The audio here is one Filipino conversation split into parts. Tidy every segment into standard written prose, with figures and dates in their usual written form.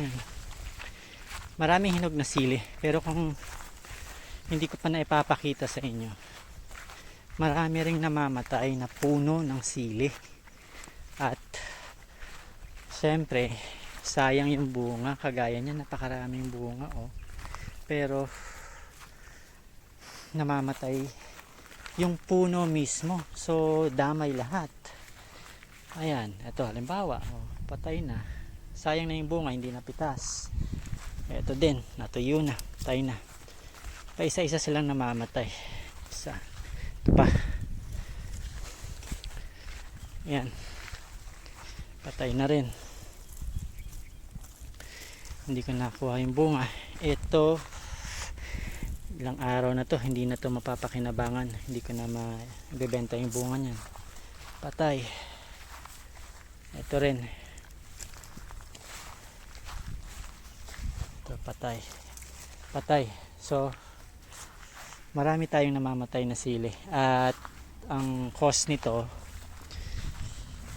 Ayan. Maraming hinog na sili, pero kung hindi ko pa na ipapakita sa inyo, marami ring namamatay na puno ng sili. At syempre, sayang yung bunga. Kagaya niya, napakaraming bunga, oh. Pero namamatay yung puno mismo, so damay lahat. Ayan, ito halimbawa, oh, patay na. Sayang na yung bunga, hindi napitas. Ito din, natuyo na, patay na. Pa isa-isa silang namamatay. Isa, ito pa. Ayan, patay na rin. Hindi ko nakuha yung bunga. Ito, ilang araw na to, hindi na to mapapakinabangan. Hindi ko na mabebenta yung bunga niyan. Patay. Ito rin. Ito, patay. Patay. So, marami tayong namamatay na sili. At ang cause nito,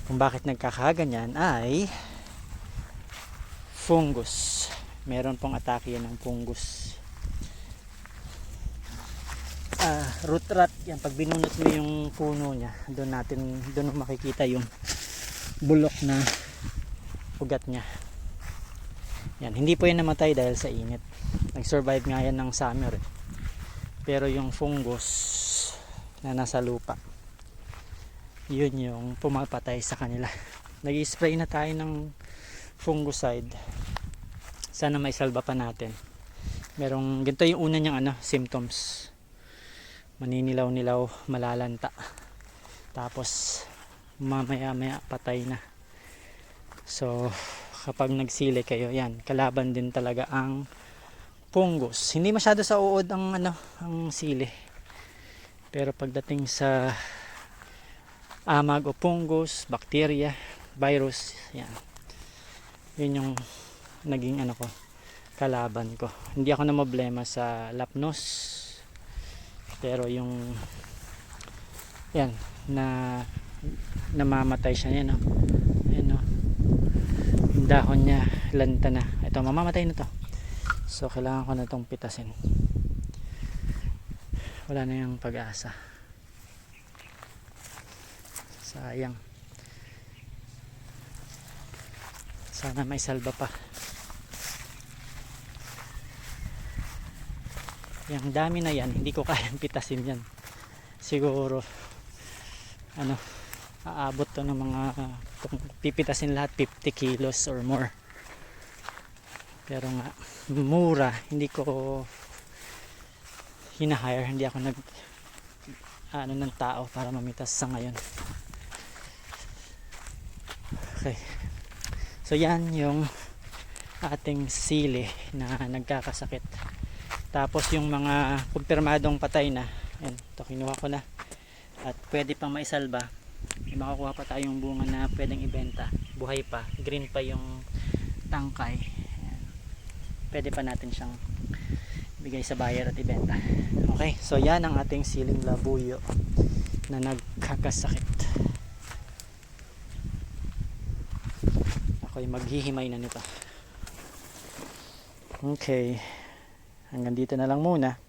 kung bakit nagkakaganyan, ay fungus. Meron pong atake yan ng fungus. Root rot yan. Pag binunot mo yung puno niya, doon makikita yung bulok na ugat niya. Yan, hindi po yan namatay dahil sa init. Nag-survive nga yan ng summer, eh. Pero yung fungus na nasa lupa, yun yung pumapatay sa kanila. Nag-spray na tayo ng fungicide. Sana may salba pa natin. Merong ganito yung una niyang symptoms. Maninilaw-nilaw, malalanta. Tapos mamaya-maya patay na. So kapag nagsili kayo, yan, kalaban din talaga ang fungus. Hindi masyado sa uod ang ang sili. Pero pagdating sa amag o fungus, bacteria, virus, yan. Yun yung naging kalaban ko. Hindi ako na problema sa lapnos. Pero yung yan na namamatay siya yan, no. Ayan, no. Yung dahon niya lanta na. Ito, mamamatay na to. So kailangan ko na itong pitasin. Wala na yung pag-asa. Sayang. Sana may salba pa. Yung dami na yan, hindi ko kayang pitasin yan. Siguro aabot to ng mga, kung pipitasin lahat, 50 kilos or more. Pero nga mura, hindi ko hinahire, hindi ako ng tao para mamitas sa ngayon. Okay, so yan yung ating sili na nagkakasakit. Tapos yung mga kumpirmadong patay na, yan, ito kinuha ko na at pwede pang maisalba. May makakuha pa tayong bunga na pwedeng ibenta, buhay pa, green pa yung tangkay. Yan. Pwede pa natin siyang bigay sa buyer at ibenta. Okay, so yan ang ating siling labuyo na nagkakasakit. Ako'y maghihimay na nito. Okay, hanggang dito na lang muna.